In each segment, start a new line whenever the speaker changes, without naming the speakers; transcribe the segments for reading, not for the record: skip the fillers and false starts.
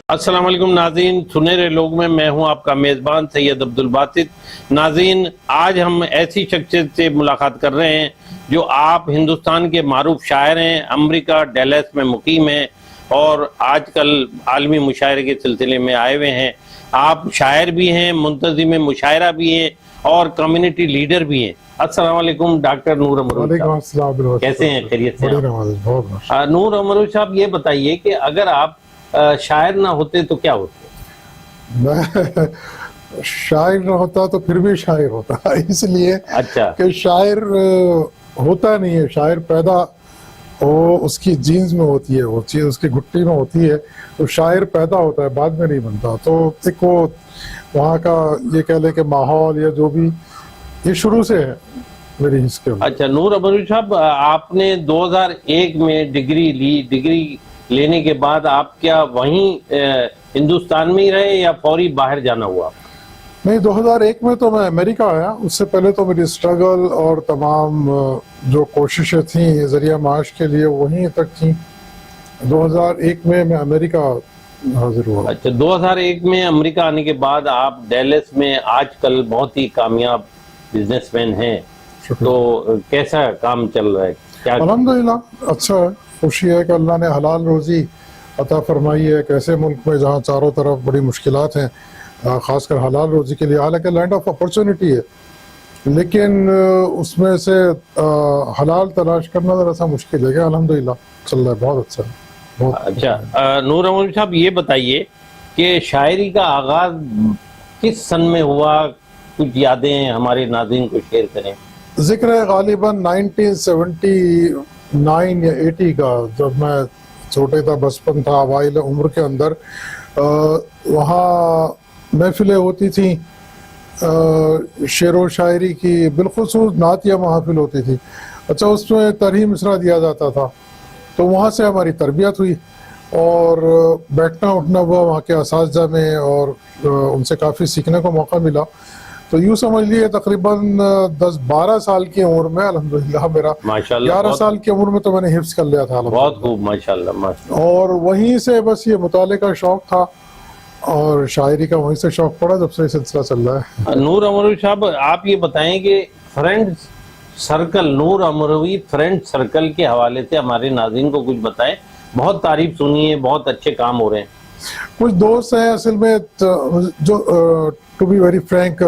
السلام علیکم ناظرین، سنہرے لوگ میں ہوں آپ کا میزبان سید عبدالباسط۔ ناظرین، آج ہم ایسی شخصیت سے ملاقات کر رہے ہیں جو آپ ہندوستان کے معروف شاعر ہیں، امریکہ ڈیلس میں مقیم ہیں اور آج کل عالمی مشاعرے کے سلسلے میں آئے ہوئے ہیں۔ آپ شاعر بھی ہیں، منتظم مشاعرہ بھی ہیں اور کمیونٹی لیڈر بھی ہیں۔ السلام علیکم ڈاکٹر نور امروی صاحب، کیسے ہیں؟ خیریت سے؟ نور امروی صاحب، یہ بتائیے کہ اگر آپ شاعر نہ ہوتے تو کیا ہوتے؟
میں شاعر نہ ہوتا تو پھر بھی شاعر ہوتا، اس لیے کہ شاعر ہوتا نہیں ہے، شاعر پیدا اس کی جینز میں ہوتی ہے، وہ چیز اس کی گھٹی میں ہوتی ہے، تو شاعر پیدا ہوتا ہے، بعد میں نہیں بنتا۔ تو ایک وہ وہاں کا یہ کہہ لے کہ ماحول یا جو بھی یہ شروع سے ہے میری حص کے۔
اچھا نور امروی صاحب، آپ نے 2001 میں ڈگری لی، ڈگری لینے کے بعد آپ کیا وہیں ہندوستان میں ہی رہے یا فوری باہر جانا ہوا؟
نہیں، 2001 میں تو میں امریکہ آیا، اس سے پہلے تو میری اسٹرگل اور تمام جو کوششیں تھیں ذریعہ معاش کے لیے وہیں تک تھیں۔ 2001 میں امریکہ حاضر ہوا۔
اچھا، 2001 میں امریکہ آنے کے بعد آپ ڈیلس میں آج کل بہت ہی کامیاب بزنس مین ہیں، تو کیسا کام چل رہا ہے؟
الحمدللہ اچھا ہے، خوشی ہے کہ اللہ نے حلال روزی عطا فرمائی ہے ایک ایسے ملک میں جہاں چاروں طرف بڑی مشکلات ہیں، خاص کر حلال روزی کے لیے، حالانکہ لینڈ آف اپرچونٹی ہے لیکن اس میں سے حلال تلاش کرنا ذرا سا مشکل ہے کہ الحمدللہ چل رہا ہے، بہت اچھا ہے۔
اچھا نور امروی صاحب، یہ بتائیے کہ شاعری کا آغاز کس سن میں ہوا؟ کچھ یادیں ہمارے ناظرین کو شیئر کریں۔
ذکر ہے غالباً 1979 یا 80 کا، جب میں چھوٹے تھا، بچپن تھا، اوائل عمر کے اندر وہاں محفلیں ہوتی تھیں شعر و شاعری کی، بالخصوص نعتیہ محافل ہوتی تھی۔ اچھا، اس میں ترہیم مصرع دیا جاتا تھا، تو وہاں سے ہماری تربیت ہوئی اور بیٹھنا اٹھنا ہوا وہاں کے اساتذہ میں، اور ان سے کافی سیکھنے کو موقع ملا۔ تو یوں سمجھ لیے تقریباً 10-12 سال کی عمر میں الحمدللہ، میرا 11 سال کی عمر میں تو میں نے حفظ کر لیا تھا۔
بہت خوب، ماشاءاللہ۔
اور وہیں سے بس یہ مطالعے کا شوق تھا اور شاعری کا وہیں سے شوق پڑا، جب سے یہ سلسلہ چل رہا ہے۔
نور امروی صاحب، آپ یہ بتائیں کہ فرینڈ سرکل، نور امروی فرینڈ سرکل کے حوالے سے ہمارے ناظرین کو کچھ بتائیں۔ بہت تعریف سنی ہے، بہت اچھے کام ہو رہے ہیں۔
کچھ دوست ہیں اصل میں جو ٹو بی ویری فرینک،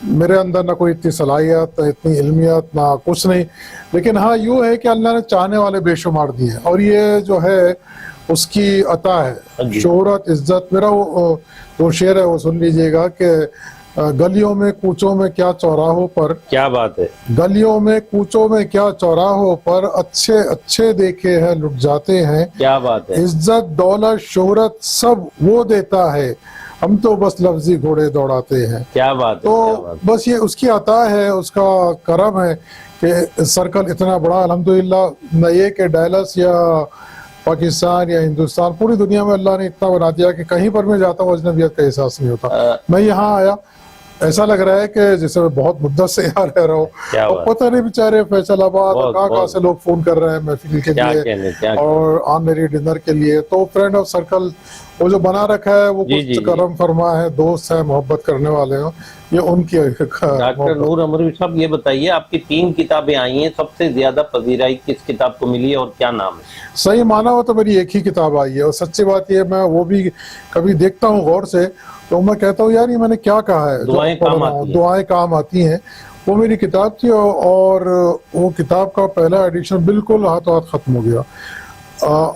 میرے اندر نہ کوئی اتنی صلاحیت، نہ اتنی علمیت، نہ کچھ نہیں، لیکن ہاں یوں ہے کہ اللہ نے چاہنے والے بے شمار دیے ہیں، اور یہ جو ہے اس کی عطا ہے، شہرت، عزت۔ میرا وہ شعر ہے، وہ سن لیجئے گا کہ گلیوں میں کوچوں میں کیا چوراہوں پر،
کیا بات ہے،
گلیوں میں کوچوں میں کیا چوراہوں پر، اچھے اچھے دیکھے ہیں لٹ جاتے ہیں،
کیا بات ہے،
عزت دولت شہرت سب وہ دیتا ہے، ہم تو بس لفظی گھوڑے دوڑاتے ہیں۔
کیا بات ہے،
تو بس یہ اس کی عطا ہے، اس کا کرم ہے کہ سرکل اتنا بڑا، الحمدللہ، نہ یہ کہ ڈیلس یا پاکستان یا ہندوستان، پوری دنیا میں اللہ نے اتنا بنا دیا کہ کہیں پر میں جاتا ہوں اجنبیت کا احساس نہیں ہوتا۔ میں یہاں آیا، ایسا لگ رہا ہے کہ جیسے میں بہت مدت سے یہاں رہ رہا ہوں، اور پتہ نہیں بیچارے فیصل آباد کہاں سے لوگ فون کر رہے ہیں محفل کے لیے اور آن میری ڈنر کے لیے۔ تو فرینڈ آف سرکل وہ جو بنا رکھا ہے، وہ کچھ کرم فرما ہے، دوست ہیں، محبت کرنے والے ہیں، یہ ان کی۔
ڈاکٹر نور امروی صاحب، یہ بتائیے آپ کی 3 کتابیں آئی ہیں، سب سے زیادہ پذیرائی کس کتاب کو ملی ہے اور کیا نام ہے؟
صحیح مانا ہو تو میری ایک ہی کتاب آئی ہے، اور سچی بات یہ، میں وہ بھی کبھی دیکھتا ہوں غور سے تو میں کہتا ہوں یار یہ میں نے کیا کہا ہے، دعائیں کام آتی ہیں۔ وہ میری کتاب تھی، اور وہ کتاب کا پہلا ایڈیشن بالکل ہاتھوں ہاتھ ختم ہو گیا۔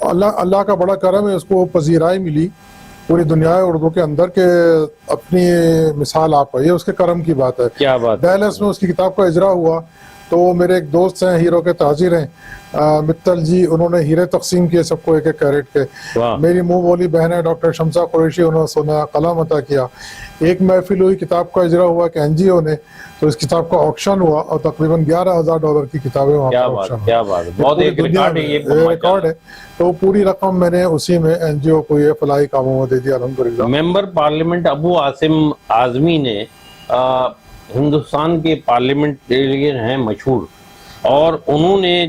اللہ کا بڑا کرم ہے، اس کو پذیرائی ملی پوری دنیا اردو کے اندر کہ اپنی مثال آپ ہے، یہ اس کے کرم کی بات ہے۔
کیا بات،
ڈیلس میں اس کی کتاب کا اجرا ہوا، تو میرے ایک دوست ہیں، ہیرو کے تاجر ہیں، متل جی، انہوں نے ہیرے تقسیم کیے سب کو ایک ایک کیرٹ کے۔ میری منہ بولی بہن ہے ڈاکٹر شمسہ قریشی، انہوں نے سونا قلم عطا کیا۔ ایک محفل ہوئی، کتاب کا اجرا ہوا کہ این جی او نے، تو اس کتاب کا آکشن ہوا اور تقریباً $11,000 کی کتابیں وہاں پر آکشن ہوئی، ریکارڈ ہے۔ تو پوری رقم میں نے اسی میں این جی او کو یہ فلاحی کاموں میں دے دیا، الحمدللہ۔
ممبر پارلیمنٹ ابو عاصم اعظمی نے ہندوستان کے پارلیمنٹیرین ہیں مشہور، اور انہوں نے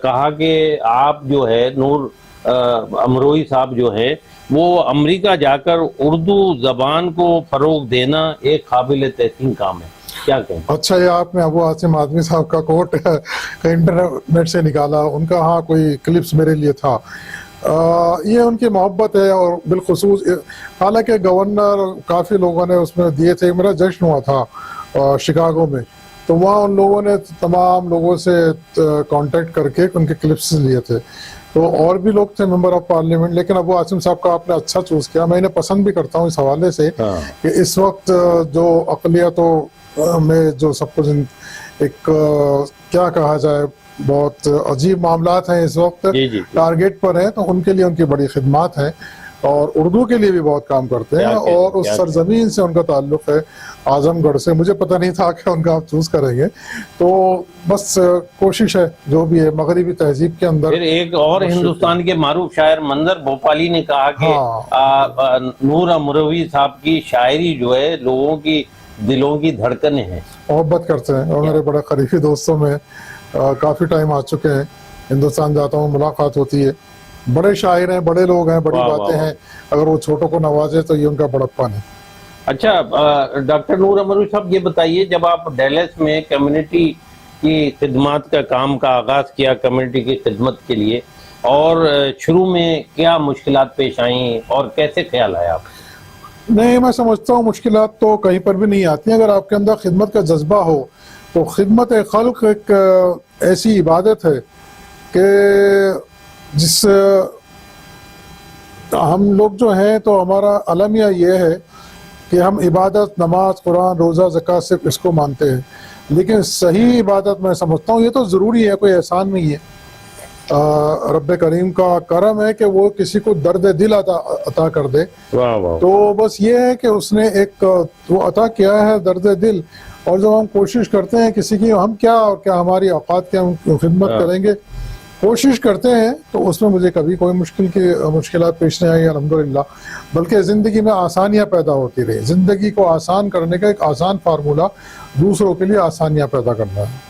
کہا کہ آپ جو ہے نور امروئی صاحب جو ہے وہ امریکہ جا کر اردو زبان کو فروغ دینا ایک قابل تحسین کام ہے، کیا کہیں؟
اچھا، یہ آپ نے ابو عاصم آدمی صاحب کا کوٹ انٹرنیٹ سے نکالا، ان کا ہاں کوئی کلپس میرے لیے تھا. یہ ان کی محبت ہے، اور بالخصوص حالانکہ گورنر کافی لوگوں نے اس میں دیے تھے. میرا جشن ہوا تھا شکاگو میں، تو وہاں ان لوگوں نے تمام لوگوں سے کانٹیکٹ کر کے ان کے کلپس لیے تھے. تو اور بھی لوگ تھے ممبر آف پارلیمنٹ، لیکن ابو عاصم صاحب کا آپ نے اچھا چوز کیا. میں انہیں پسند بھی کرتا ہوں اس حوالے سے کہ اس وقت جو اقلیتوں میں جو سب کچھ ایک کیا کہا جائے بہت عجیب معاملات ہیں اس وقت ٹارگیٹ پر ہیں، تو ان کے لیے ان کی بڑی خدمات ہیں، اور اردو کے لیے بھی بہت کام کرتے ہیں. اور اس سرزمین سے ان کا تعلق ہے، اعظم گڑھ سے. مجھے پتہ نہیں تھا کہ ان کا آپ چوز کریں گے، تو بس کوشش ہے جو بھی ہے مغربی تہذیب کے اندر.
پھر ایک اور ہندوستان کے معروف شاعر منظر بھوپالی نے کہا کہ نور امروئی صاحب کی شاعری جو ہے لوگوں کی دلوں کی دھڑکنیں ہیں. محبت
کرتے ہیں، اور میرے بڑے قریبی دوستوں میں کافی ٹائم آ چکے ہیں. ہندوستان جاتا ہوں، ملاقات ہوتی ہے. بڑے شاعر ہیں، بڑے لوگ ہیں، بڑی باتیں ہیں. اگر وہ چھوٹوں کو نوازے تو یہ ان کا بڑپن ہے.
اچھا ڈاکٹر نور امروئی صاحب، یہ بتائیے جب آپ ڈیلس میں کمیونٹی کی خدمات کا کام کا آغاز کیا، کمیونٹی کی خدمت کے لیے، اور شروع میں کیا مشکلات پیش آئیں اور کیسے خیال آیا آپ؟
نہیں، میں سمجھتا ہوں مشکلات تو کہیں پر بھی نہیں آتی. اگر آپ کے اندر خدمت کا جذبہ ہو تو خدمت خلق ایک ایسی عبادت ہے کہ جس ہم لوگ جو ہیں تو ہمارا المیہ یہ ہے کہ ہم عبادت، نماز، قرآن، روزہ، زکوٰۃ صرف اس کو مانتے ہیں. لیکن صحیح عبادت میں سمجھتا ہوں یہ تو ضروری ہے، کوئی احسان نہیں ہے. رب کریم کا کرم ہے کہ وہ کسی کو درد دل عطا کر دے. تو بس یہ ہے کہ اس نے ایک وہ عطا کیا ہے درد دل، اور جب ہم کوشش کرتے ہیں کسی کی، ہم کیا اور کیا ہماری اوقات کے ہم خدمت کریں گے، کوشش کرتے ہیں، تو اس میں مجھے کبھی کوئی مشکلات پیش نہیں آئی الحمدللہ. بلکہ زندگی میں آسانیاں پیدا ہوتی رہی. زندگی کو آسان کرنے کا ایک آسان فارمولہ دوسروں کے لیے آسانیاں پیدا کرنا ہے.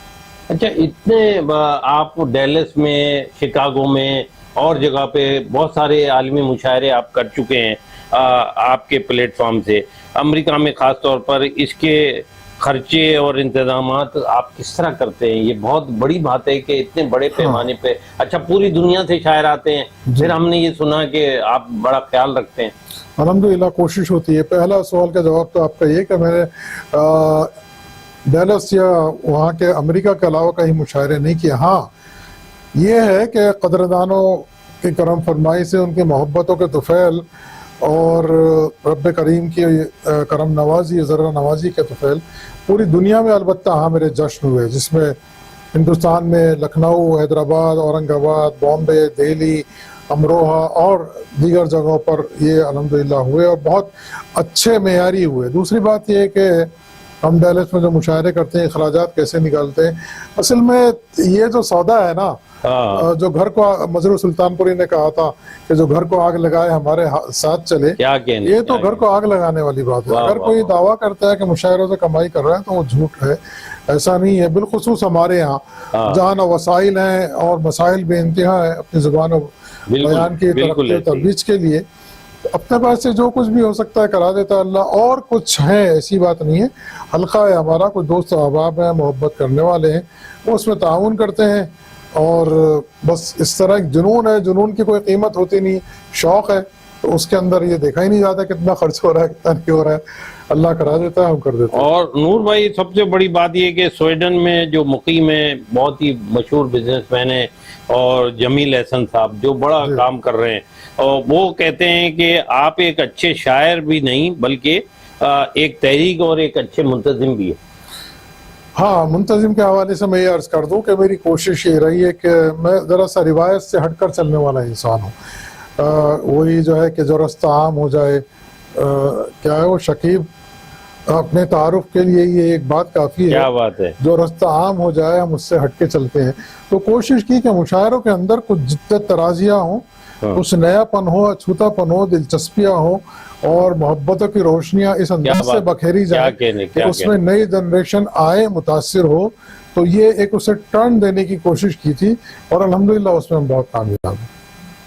اچھا، اتنے آپ ڈیلس میں، شکاگو میں اور جگہ پہ بہت سارے عالمی مشاعرے آپ کر چکے ہیں آپ کے پلیٹ فارم سے. امریکہ میں خاص طور پر اس کے خرچے اور انتظامات آپ کس طرح کرتے ہیں؟ یہ بہت بڑی بات ہے کہ اتنے بڑے پیمانے پہ، اچھا پوری دنیا سے شاعر آتے ہیں. پھر ہم نے یہ سنا کہ آپ بڑا خیال رکھتے ہیں.
الحمدللہ کوشش ہوتی ہے. پہلا سوال کا جواب تو آپ کا یہ کہ میں نے ڈیلس یا وہاں کے امریکہ کے علاوہ کہیں مشاعرے نہیں کیے. ہاں یہ ہے کہ قدردانوں کی کرم فرمائی سے، ان کی محبتوں کے طفیل اور رب کریم کی کرم نوازی، ذرہ نوازی کے طفیل پوری دنیا میں البتہ ہاں میرے جشن ہوئے، جس میں ہندوستان میں لکھنؤ، حیدرآباد، اورنگ آباد، بامبے، دہلی، امروہہ اور دیگر جگہوں پر یہ الحمدللہ ہوئے، اور بہت اچھے معیاری ہوئے. دوسری بات یہ ہے کہ ہم ڈیلس میں جو مشاعرے کرتے ہیں اخراجات کیسے نکالتے ہیں. اصل میں یہ جو سودا ہے نا، جو گھر کو مظہر سلطان پوری نے کہا تھا کہ جو گھر کو آگ لگائے ہمارے ساتھ چلے، یہ تو گھر کو آگ لگانے والی بات ہے. اگر کوئی دعویٰ کرتا ہے کہ مشاعروں سے کمائی کر رہا ہے تو وہ جھوٹ ہے، ایسا نہیں ہے. بالخصوص ہمارے یہاں جہاں نہ وسائل ہیں اور مسائل بے انتہا ہے اپنی زبان و بیان کی ترقی و ترویج کے لیے. اپنے پاس سے جو کچھ بھی ہو سکتا ہے کرا دیتا اللہ. اور کچھ ہے، ایسی بات نہیں ہے. حلقہ ہے ہمارا، کچھ دوست احباب ہیں، محبت کرنے والے ہیں، وہ اس میں تعاون کرتے ہیں. اور بس اس طرح ایک جنون ہے، جنون کی کوئی قیمت ہوتی نہیں، شوق ہے، تو اس کے اندر یہ دیکھا ہی نہیں جاتا کتنا خرچ ہو رہا ہے کتنا نہیں ہو رہا ہے. اللہ کرا دیتا ہے، ہم کر دیتے ہیں.
اور نور بھائی، سب سے بڑی بات یہ کہ سویڈن میں جو مقیم ہیں، بہت ہی مشہور بزنس مین ہیں، اور جمیل احسن صاحب جو بڑا کام کر رہے ہیں، اور وہ کہتے ہیں کہ آپ ایک اچھے شاعر بھی نہیں بلکہ ایک تحریک اور ایک اچھے منتظم بھی ہے.
ہاں، منتظم کے حوالے سے میں یہ عرض کر دوں کہ میری کوشش یہ رہی ہے کہ میں ذرا سا روایت سے ہٹ کر چلنے والا انسان ہوں. وہی جو ہے کہ جو رستہ عام ہو جائے، کیا ہے وہ شکیب اپنے تعارف کے لیے یہ ایک بات کافی ہے،
کیا بات ہے،
جو رستہ عام ہو جائے ہم اس سے ہٹ کے چلتے ہیں. تو کوشش کی کہ مشاعروں کے اندر کچھ جدت ترازیاں ہوں، کچھ نیا پن ہو، اچھوتا پن ہو، دلچسپیاں ہوں، اور محبتوں کی روشنیاں اس انداز سے بکھیری جائیں کہ اس میں نئی جنریشن آئے، متاثر ہو. تو یہ ایک اسے ٹرن دینے کی کوشش کی تھی، اور الحمدللہ اس میں ہم بہت کامیاب ہیں.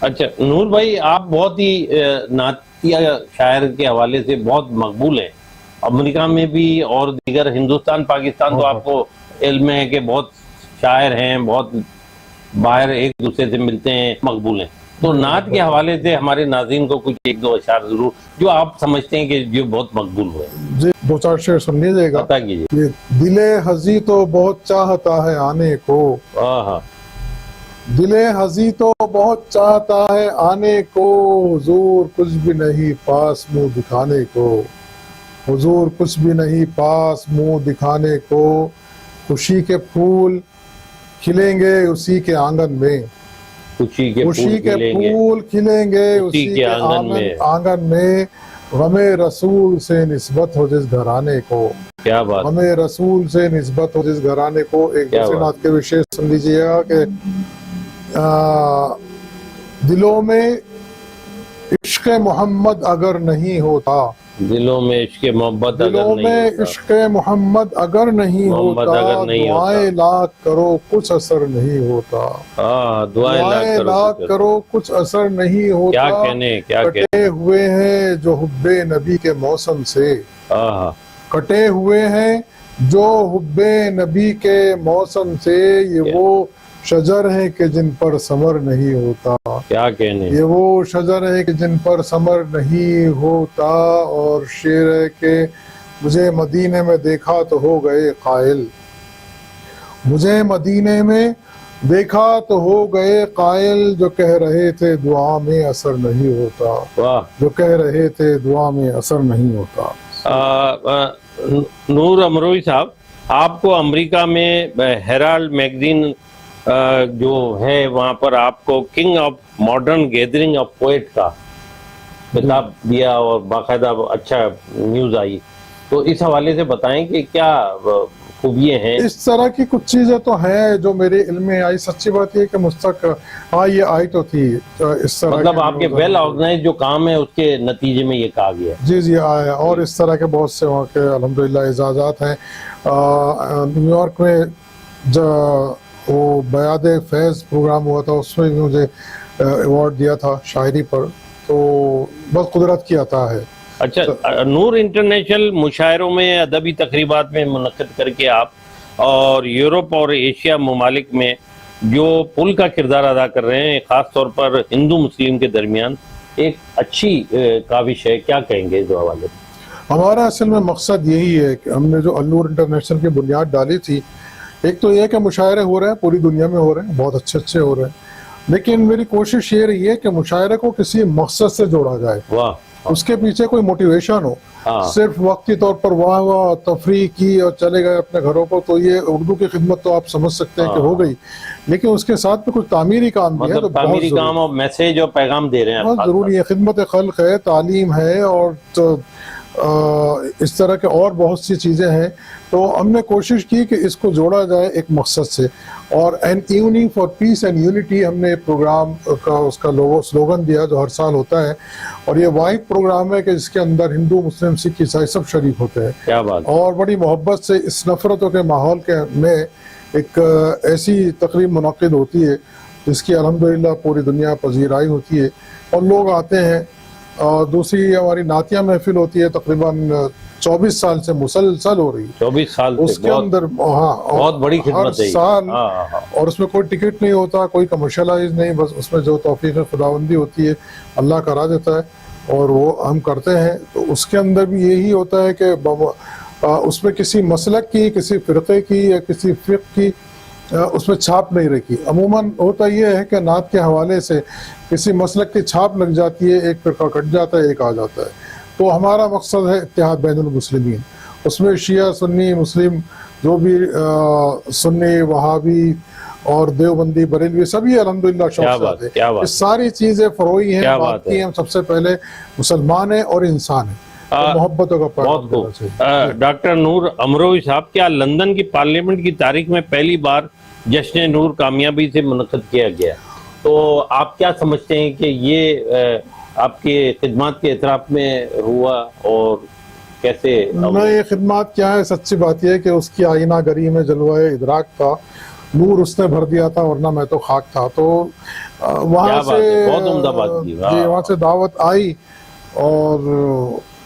اچھا نور بھائی، آپ بہت ہی نعتیہ شاعر کے حوالے سے بہت مقبول ہیں امریکہ میں بھی اور دیگر ہندوستان پاکستان، تو آپ کو علم ہے کہ بہت شاعر ہیں، بہت باہر ایک دوسرے سے ملتے ہیں، مقبول ہیں. تو نعت کے حوالے سے ہمارے ناظرین کو کچھ ایک دو اشعار ضرور جو آپ سمجھتے ہیں کہ جو بہت مقبول ہوئے.
جی 2-4 شعر سن لیجیے گا.
عطا کیجیے.
یہ دل ہزی تو بہت چاہتا ہے آنے کو،
ہاں
دل ہزی تو بہت چاہتا ہے آنے کو، حضور کچھ بھی نہیں پاس منہ دکھانے کو، حضور کچھ بھی نہیں پاس منہ دکھانے کو، خوشی کے پھول کھلیں گے اسی کے آنگن میں،
خوشی کے
پھول کھلیں گے اسی کے آنگن میں، غم رسول سے نسبت ہو جس گھرانے کو.
کیا بات،
غم رسول سے نسبت ہو جس گھرانے کو. ایک دوسرے نعت کے وشے سن لیجیے گا کہ دلوں میں عشق محمد اگر نہیں ہوتا،
دلوں میں عشق محمد
دلوں میں عشق محمد اگر نہیں ہوتا، دعائیں لاکھ کرو کچھ اثر نہیں ہوتا. دعائیں لاکھ کرو کچھ اثر نہیں ہوتا. کٹے ہوئے ہیں جو حب نبی کے موسم سے، کٹے ہوئے ہیں جو حب نبی کے موسم سے، یہ وہ شجر ہے کہ جن پر ثمر نہیں ہوتا.
کیا کہنے،
یہ وہ شجر ہے کہ جن پر ثمر نہیں ہوتا. اور شعر ہے کہ مجھے مدینے میں دیکھا تو ہو گئے قائل، مجھے مدینے میں دیکھا تو ہو گئے قائل، جو کہہ رہے تھے دعا میں اثر نہیں ہوتا، جو کہہ رہے تھے دعا میں اثر نہیں ہوتا.
نور امروئی صاحب، آپ کو امریکہ میں ہیرالڈ میگزین جو ہے وہاں پر آپ کو king of modern gathering of poet کا خطاب دیا اور باقاعدہ اچھا نیوز آئی، تو اس حوالے سے بتائیں کہ کیا خوبیاں ہیں.
اس طرح کی کچھ چیزیں تو ہیں جو میرے علم میں آئی. سچی بات یہ کہ یہ آئی تو تھی اس طرح،
مطلب آپ کے ویل آرگنائز جو کام ہے اس کے نتیجے میں یہ کہا گیا.
جی آیا. اور اس طرح کے بہت سے وہاں کے الحمدللہ اعزازات ہیں. نیو یارک میں وہ بیاد فیض پروگرام ہوا تھا، اس میں بھی مجھے ایوارڈ دیا تھا شاعری پر. تو بس قدرت کی عطا ہے.
اچھا نور، انٹرنیشنل مشاعروں میں ادبی تقریبات میں منعقد کر کے آپ اور یورپ اور ایشیا ممالک میں جو پل کا کردار ادا کر رہے ہیں، خاص طور پر ہندو مسلم کے درمیان ایک اچھی کاوش ہے، کیا کہیں گے اس حوالے سے؟
ہمارا اصل میں مقصد یہی ہے کہ ہم نے جو النور انٹرنیشنل کی بنیاد ڈالی تھی، ایک تو یہ کہ مشاعرے ہو رہے ہیں پوری دنیا میں، ہو رہے ہیں بہت اچھے ہو رہے ہیں، لیکن میری کوشش یہ رہی ہے کہ مشاعرے کو کسی مقصد سے جوڑا جائے. واہ. اس کے پیچھے کوئی موٹیویشن ہو. صرف وقتی طور پر واہ تفریح کی اور چلے گئے اپنے گھروں کو، تو یہ اردو کی خدمت تو آپ سمجھ سکتے ہیں کہ ہو گئی، لیکن اس کے ساتھ میں کچھ تعمیری کام بھی ہے.
تعمیری کام اور میسیج اور پیغام دے رہے ہیں،
بہت ضروری ہے. خدمت خلق ہے، تعلیم ہے، اور اس طرح کے اور بہت سی چیزیں ہیں. تو ہم نے کوشش کی کہ اس کو جوڑا جائے ایک مقصد سے. اور an evening for peace and unity ہم نے پروگرام کا اس کا سلوگن دیا جو ہر سال ہوتا ہے. اور یہ واحد پروگرام ہے کہ جس کے اندر ہندو مسلم سکھ عیسائی سب شریک ہوتے ہیں.
کیا بات. اور
بڑی محبت سے اس نفرتوں کے ماحول کے میں ایک ایسی تقریب منعقد ہوتی ہے جس کی الحمدللہ پوری دنیا پذیرائی ہوتی ہے اور لوگ آتے ہیں. اور دوسری ہماری نعتیہ محفل ہوتی ہے، تقریباً 24 سال سے مسلسل ہو رہی ہے.
24 سال
اس کے اندر
بہت بڑی خدمت ہے
ہر سال. اور اس میں کوئی ٹکٹ نہیں ہوتا، کوئی کمرشلائز نہیں، بس اس میں جو توفیق خداوندی ہوتی ہے اللہ کرا دیتا ہے اور وہ ہم کرتے ہیں. تو اس کے اندر بھی یہی ہوتا ہے کہ اس میں کسی مسلک کی، کسی فرقے کی یا کسی فقہ کی اس میں چھاپ نہیں رکھی. عموماً ہوتا یہ ہے کہ نعت کے حوالے سے کسی مسلک کی چھاپ لگ جاتی ہے، ایک فرقہ کٹ جاتا ہے، ایک آ جاتا ہے. تو ہمارا مقصد ہے اتحاد بین المسلمین. اس میں شیعہ سنی مسلم جو بھی سنی وہابی اور دیوبندی بریلوی سبھی الحمدللہ شوق سے ہیں. اس ساری چیزیں فروئی ہیں. بات کی ہم سب سے پہلے مسلمان ہیں اور انسان ہیں، محبتوں کا پیغام دینا چاہیے.
ڈاکٹر نور امروئی صاحب، کیا لندن کی پارلیمنٹ کی تاریخ میں پہلی بار جشن نور کامیابی سے منعقد کیا گیا؟ تو آپ کیا سمجھتے ہیں کہ یہ آپ کے خدمات کے اعتراف میں ہوا اور کیسے؟
نہیں، خدمات کیا ہے، سچی بات یہ ہے کہ اس کی آئینہ گری میں جلوہ ادراک تھا. نور اس نے بھر دیا تھا ورنہ میں تو خاک تھا. تو وہاں سے
بہت عمدہ بات کی.
جی وہاں سے دعوت آئی اور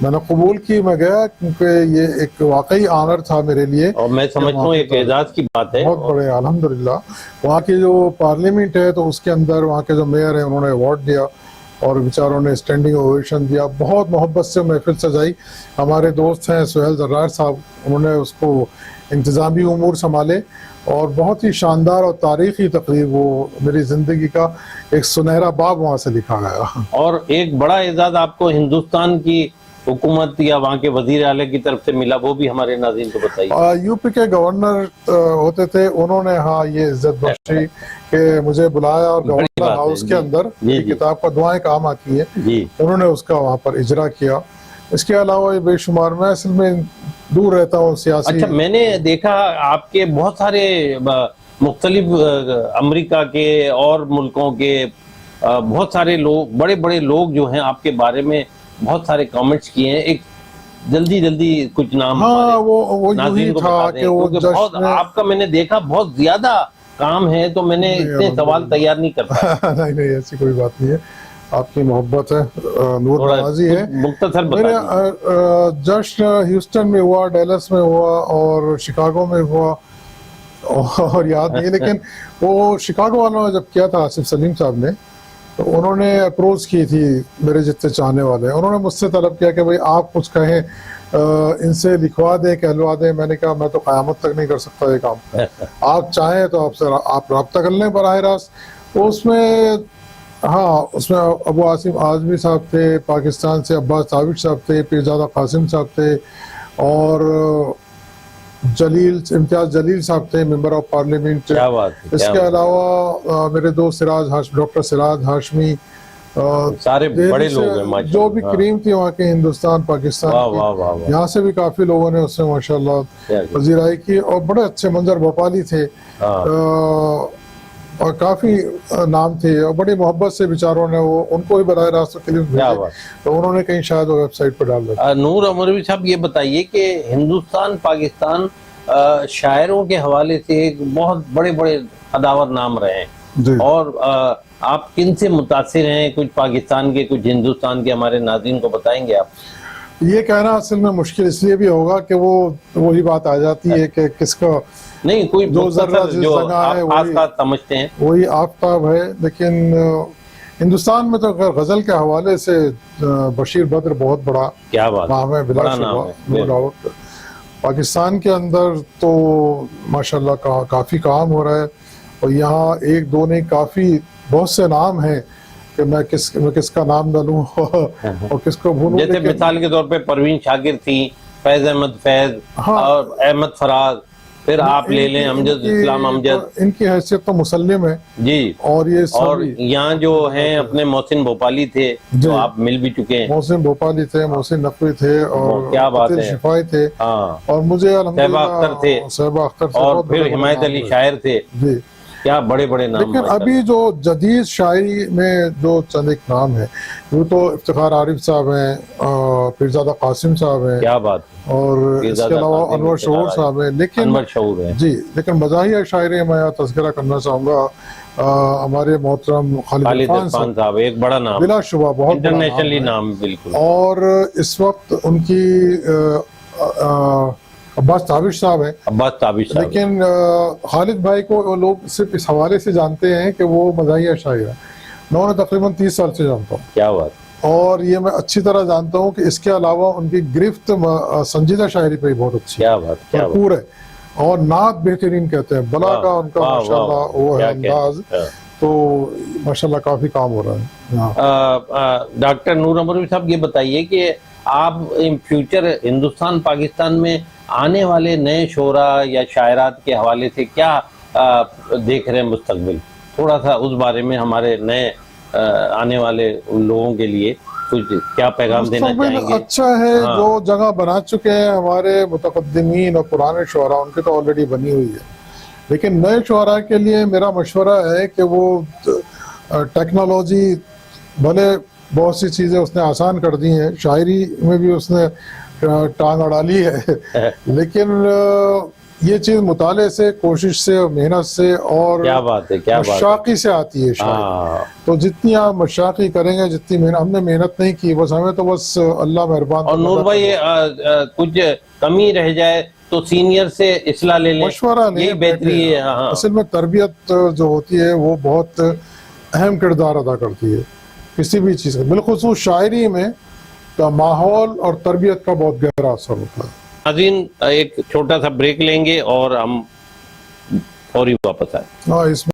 میں نے قبول کی, میں گیا کیونکہ یہ ایک واقعی آنر تھا میرے لیے,
اور میں سمجھتا ہوں ایک اعزاز کی بات ہے.
بہت بڑے الحمدللہ. وہاں کی جو پارلیمنٹ ہے تو اس کے اندر وہاں کے جو میئر ہیں انہوں نے ایوارڈ دیا اور بیچاروں نے اسٹینڈنگ اوویشن دیا, بہت محبت سے محفل سجائی. ہمارے دوست ہیں سہیل ذرار صاحب, انہوں نے اس کو انتظامی امور سنبھالے اور بہت ہی شاندار اور تاریخی تقریب, وہ میری زندگی کا ایک سنہرا باب وہاں سے لکھا گیا.
اور ایک بڑا اعزاز آپ کو ہندوستان کی حکومت یا وہاں کے وزیر اعلیٰ کی طرف سے ملا, وہ بھی ہمارے ناظرین کو بتائیے.
یو پی کے گورنر ہوتے تھے, انہوں نے ہاں یہ عزت بخشی کہ مجھے بلایا اور گورنر ہاؤس کے اندر کتاب کا دعائیں کام آتی ہے, انہوں نے اس کا وہاں پر اجرا کیا. اس کے علاوہ یہ بے شمار, میں اصل میں دور رہتا ہوں سیاسی.
اچھا, میں نے دیکھا آپ کے بہت سارے مختلف امریکہ کے اور ملکوں کے بہت سارے لوگ, بڑے بڑے لوگ جو ہیں آپ کے بارے میں بہت سارے کامنٹس کیے ہیں. ایک جلدی کچھ نام
ہاں وہ یہی تھا کہ وہ
بہت آپ کا میں نے دیکھا بہت زیادہ کام ہے, تو میں نے اتنے سوال تیار نہیں کر پایا.
نہیں ایسی کوئی بات نہیں ہے, آپ کی محبت ہے, نور نوازی ہے.
مختصر
میرے جشن ہیوسٹن میں ہوا, ڈیلس میں ہوا اور شکاگو میں ہوا اور یاد نہیں, لیکن وہ شکاگو والوں نے جب کیا تھا آصف سلیم صاحب نے, تو انہوں نے اپروچ کی تھی میرے جتنے چاہنے والے, انہوں نے مجھ سے طلب کیا کہ بھئی آپ کچھ کہیں, ان سے لکھوا دیں, کہلوا دیں. میں نے کہا میں تو قیامت تک نہیں کر سکتا یہ کام, آپ چاہیں تو آپ رابطہ کر لیں براہ راست. تو اس میں ابو عاصم اعظمی صاحب تھے پاکستان سے, عباس تابش صاحب تھے, پیرزادہ قاسم صاحب تھے, اور امتیاز جلیل صاحب تھے ممبر آف پارلیمنٹ. اس کے علاوہ میرے دوست ڈاکٹر سراج ہاشمی,
سارے بڑے لوگ ہیں
جو بھی کریم تھی وہاں کے ہندوستان پاکستان کی, یہاں سے بھی کافی لوگوں نے اس میں ماشاءاللہ پذیرائی کی, اور بڑے اچھے منظر بھوپالی تھے اور کافی نام تھے, اور بڑی محبت سے بیچاروں نے ان کو ہی براہ راست کلپ بھیجے, تو انہوں نے کہیں شاید وہ ویب سائٹ پر ڈال دیا.
نور امروی صاحب یہ بتائیے کہ ہندوستان پاکستان شاعروں کے حوالے سے بہت بڑے بڑے اداور نام رہے ہیں, اور آپ کن سے متاثر ہیں؟ کچھ پاکستان کے, کچھ ہندوستان کے, ہمارے ناظرین کو بتائیں گے آپ؟
یہ کہنا اصل میں مشکل اس لیے بھی ہوگا کہ وہی بات آ جاتی ہے کہ کس کو
نہیں, کوئی جو خاص سمجھتے ہیں
وہی آفتاب ہے. لیکن ہندوستان میں تو غزل کے حوالے سے بشیر بدر بہت بڑا نام ہے, بلا شبہ. پاکستان کے اندر تو ماشاءاللہ کافی کام ہو رہا ہے, اور یہاں ایک دو نہیں کافی بہت سے نام ہیں کہ میں کس کا نام نہ لوں اور کس کو بھولوں.
جیسے مثال کے طور پہ پروین شاکر تھی, فیض احمد فیض, اور احمد فراز, پھر آپ لے لیں امجد اسلام امجد,
ان کی حیثیت تو مسلم ہے
جی. اور یہاں جو ہیں اپنے محسن بھوپالی تھے, جو آپ مل بھی چکے ہیں.
محسن بھوپالی تھے, محسن نقوی تھے, اور
کیا بات ہے,
شفائی تھے, اور مجھے
صحبہ اختر تھے, اور پھر حمایت علی شاعر تھے. جی, کیا بڑے بڑے نام.
لیکن ابھی جو جدید شاعری میں جو چند ایک نام ہے, وہ تو افتخار عارف صاحب ہیں, پیرزادہ قاسم صاحب ہیں,
کیا بات,
اور اس کے علاوہ انور شعور صاحب ہیں. لیکن جی, لیکن مزاحیہ شاعری میں تذکرہ کرنا چاہوں گا ہمارے محترم خالد عرفان
صاحب, ایک بڑا نام,
بلا شبہ بہت
انٹرنیشنلی نام بالکل.
اور اس وقت ان کی عباس تابش صاحب ہیں,
عباس تابش صاحب.
لیکن خالد بھائی کو لوگ صرف اس حوالے سے جانتے ہیں کہ وہ مزاحیہ شاعر ہیں. میں انہیں تقریباً 30 سال سے جانتا ہوں.
کیا بات.
اور یہ میں اچھی طرح جانتا ہوں کہ اس کے علاوہ ان کی گرفت سنجیدہ شاعری پہ بہت اچھی بھرپور ہے, اور نعت بہترین کہتے ہیں. بلا کا ان کا ماشاءاللہ وہ ہے انداز, تو ماشاءاللہ کافی کام ہو رہا ہے.
ڈاکٹر نور امروی صاحب یہ بتائیے کہ آپ فیوچر ہندوستان پاکستان میں آنے والے نئے شعراء یا شاعرات کے حوالے سے کیا دیکھ رہے ہیں مستقبل؟ تھوڑا سا اس بارے میں ہمارے نئے آنے والے لوگوں کے لیے کچھ کیا پیغام دینا چاہیں گے؟
اچھا ہے, جو جگہ بنا چکے ہیں ہمارے متقدمین اور پرانے شعراء, ان کی تو آلریڈی بنی ہوئی ہے. لیکن نئے شعراء کے لیے میرا مشورہ ہے کہ وہ ٹیکنالوجی, بھلے بہت سی چیزیں اس نے آسان کر دی ہیں, شاعری میں بھی اس نے ٹانگ اڑا لی ہے, لیکن یہ چیز مطالعے سے، کوشش سے، محنت سے اور
کیا بات ہے، کیا بات ہے.
مشاقی سے آتی ہے شاعری.
ہاں
تو جتنی آپ مشاقی کریں گے، جتنی محنت، ہم نے محنت نہیں کی، بس ہمیں تو بس اللہ مہربان.
اور نور بھائی کچھ کمی رہ جائے تو سینئر سے اصلاح لے لیں،
مشورہ لیں،
یہی بہتری ہے. ہاں
اصل میں تربیت جو ہوتی ہے وہ بہت اہم کردار ادا کرتی ہے کسی بھی چیز کا، بالخصوص شاعری میں کا ماحول اور تربیت کا بہت گہرا اثر ہوتا ہے.
ناظرین ایک چھوٹا سا بریک لیں گے اور ہم فوری واپس آئیں.
ہاں اس میں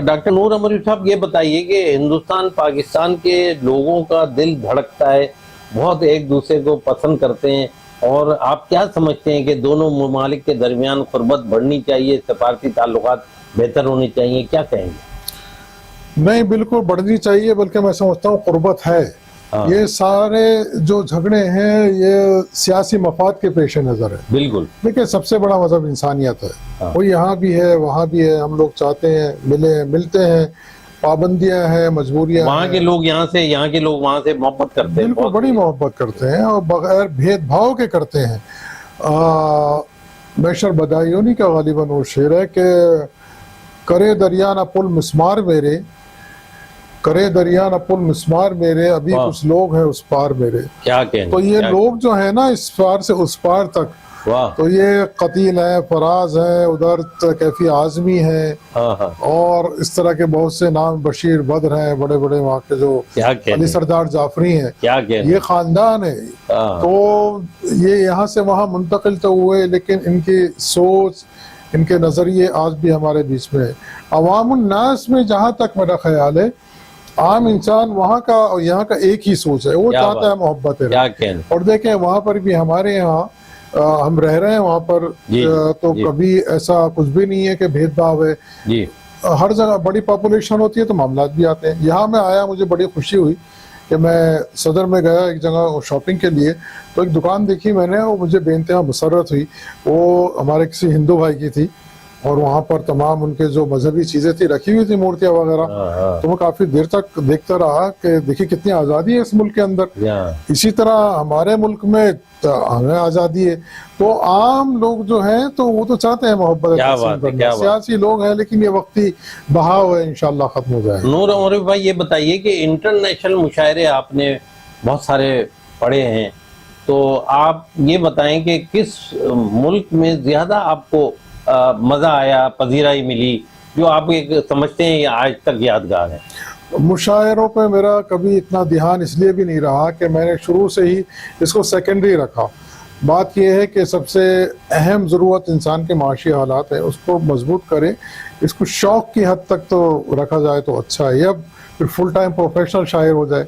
ڈاکٹر نور عمری صاحب یہ بتائیے کہ ہندوستان پاکستان کے لوگوں کا دل دھڑکتا ہے، بہت ایک دوسرے کو پسند کرتے ہیں، اور آپ کیا سمجھتے ہیں کہ دونوں ممالک کے درمیان قربت بڑھنی چاہیے، سفارتی تعلقات بہتر ہونے چاہیے، کیا کہیں گے؟
نہیں، بالکل بڑھنی چاہیے، بلکہ میں سمجھتا ہوں قربت ہے. یہ سارے جو جھگڑے ہیں یہ سیاسی مفاد کے پیش نظر ہے.
بالکل.
دیکھیں سب سے بڑا مذہب انسانیت ہے، وہ یہاں بھی ہے وہاں بھی ہے. ہم لوگ چاہتے ہیں ملتے ہیں، پابندیاں ہیں، مجبوریاں،
وہاں کے لوگ یہاں سے، یہاں کے لوگ وہاں سے محبت کرتے ہیں،
بالکل بڑی محبت کرتے ہیں اور بغیر بھید بھاؤ کے کرتے ہیں. میشر بدایونی کا غالباً وہ شعر ہے کہ کرے دریا نہ پل مسمار میرے، کرے دریا نہ پل مسمار میرے، ابھی کچھ لوگ ہیں اس پار میرے.
کیا کہنے.
تو یہ لوگ جو ہیں نا اس پار سے اس پار تک، تو یہ قتیل ہیں، فراز ہیں، ادھر کیفی اعظمی ہیں، اور اس طرح کے بہت سے نام، بشیر بدر ہیں، بڑے بڑے وہاں کے جو علی سردار جعفری ہیں، یہ خاندان ہے. تو یہ یہاں سے وہاں منتقل تو ہوئے، لیکن ان کی سوچ، ان کے نظریے آج بھی ہمارے بیچ میں ہے. عوام الناس میں جہاں تک میرا خیال ہے، عام انسان وہاں کا اور یہاں کا ایک ہی سوچ ہے، وہ چاہتا ہے محبت ہے. اور دیکھیں وہاں پر بھی، ہمارے یہاں ہم رہ رہے ہیں وہاں پر، تو کبھی ایسا کچھ بھی نہیں ہے کہ بھید بھاؤ ہے. ہر جگہ بڑی پاپولیشن ہوتی ہے تو معاملات بھی آتے ہیں. یہاں میں آیا، مجھے بڑی خوشی ہوئی کہ میں صدر میں گیا ایک جگہ شاپنگ کے لیے، تو ایک دکان دیکھی میں نے، وہ مجھے بے انتہا مسرت ہوئی. وہ ہمارے کسی ہندو بھائی کی تھی، اور وہاں پر تمام ان کے جو مذہبی چیزیں تھی رکھی ہوئی تھی، مورتیاں وغیرہ. تو میں کافی دیر تک دیکھتا رہا کہ دیکھیے کتنی آزادی ہے اس ملک کے اندر. اسی طرح ہمارے ملک میں ہمیں آزادی ہے. تو عام لوگ جو ہیں تو وہ تو چاہتے ہیں محبت، سیاسی لوگ ہیں، لیکن یہ وقتی بہاؤ ہے، انشاءاللہ ختم ہو جائے.
نور عمری بھائی یہ بتائیے کہ انٹرنیشنل مشاعرے آپ نے بہت سارے پڑھے ہیں، تو آپ یہ بتائیں کہ کس ملک میں زیادہ آپ کو مزہ آیا، پذیرائی ملی، جو آپ سمجھتے ہیں یہ آج تک یادگار ہے؟
مشاعروں پہ میرا کبھی اتنا دھیان اس لیے بھی نہیں رہا کہ میں نے شروع سے ہی اس کو سیکنڈری رکھا. بات یہ ہے کہ سب سے اہم ضرورت انسان کے معاشی حالات ہیں، اس کو مضبوط کرے. اس کو شوق کی حد تک تو رکھا جائے تو اچھا ہے. اب پھر فل ٹائم پروفیشنل شاعر ہو جائے،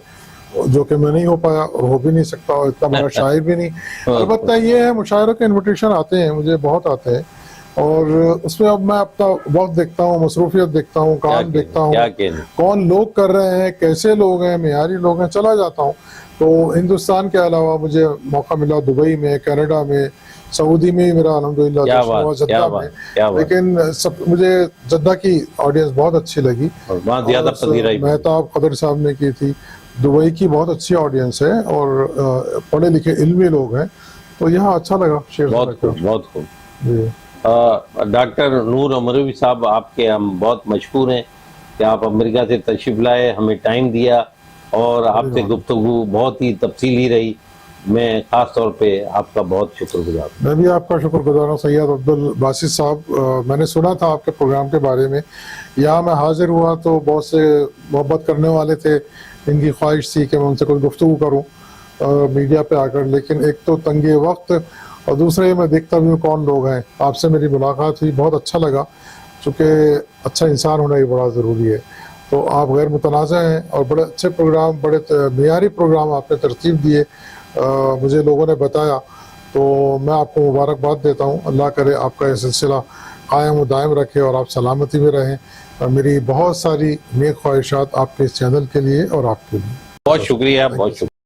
جو کہ میں نہیں ہو پایا اور ہو بھی نہیں سکتا، اور اتنا بڑا شاعر بھی نہیں. البتہ یہ ہے مشاعروں کے انویٹیشن آتے ہیں، مجھے بہت آتے ہیں، اور اس میں اب میں اپنا وقت دیکھتا ہوں، مصروفیت دیکھتا ہوں، کام دیکھتا ہوں، کون لوگ کر رہے ہیں، کیسے لوگ ہیں، معیاری لوگ ہیں، چلا جاتا ہوں. تو ہندوستان کے علاوہ مجھے موقع ملا دبئی میں، کینیڈا میں، سعودی میں میرا الحمدللہ جدہ میں. لیکن مجھے جدہ کی آڈینس بہت اچھی لگی، مہتاب قدر صاحب نے کی تھی. دبئی کی بہت اچھی آڈینس ہے اور پڑھے لکھے علمی لوگ ہیں، تو یہاں اچھا لگا شعر.
بہت خوب. ڈاکٹر نور عمری صاحب، آپ کے ہم بہت مشکور ہیں کہ آپ امریکہ سے تشریف لائے، ہمیں ٹائم دیا، اور آپ سے گفتگو بہت ہی تفصیلی رہی. میں خاص طور پہ آپ کا بہت شکر گزار ہوں.
میں بھی آپ کا شکر گزار ہوں سید عبدالباسط صاحب. میں نے سنا تھا آپ کے پروگرام کے بارے میں، یہاں میں حاضر ہوا تو بہت سے محبت کرنے والے تھے، ان کی خواہش تھی کہ میں ان سے کوئی گفتگو کروں میڈیا پہ آ کر. لیکن ایک تو تنگی وقت، اور دوسرے میں دیکھتا بھی ہوں کون لوگ ہیں. آپ سے میری ملاقات ہوئی، بہت اچھا لگا، چونکہ اچھا انسان ہونا ہی بڑا ضروری ہے. تو آپ غیر متنازع ہیں، اور بڑے اچھے پروگرام، بڑے معیاری پروگرام آپ نے ترتیب دیے، مجھے لوگوں نے بتایا. تو میں آپ کو مبارکباد دیتا ہوں. اللہ کرے آپ کا یہ سلسلہ قائم و دائم رکھے اور آپ سلامتی میں رہیں. میری بہت ساری نیک خواہشات آپ کے اس چینل کے لیے اور آپ کے لیے.
بہت شکریہ، بہت شکریہ.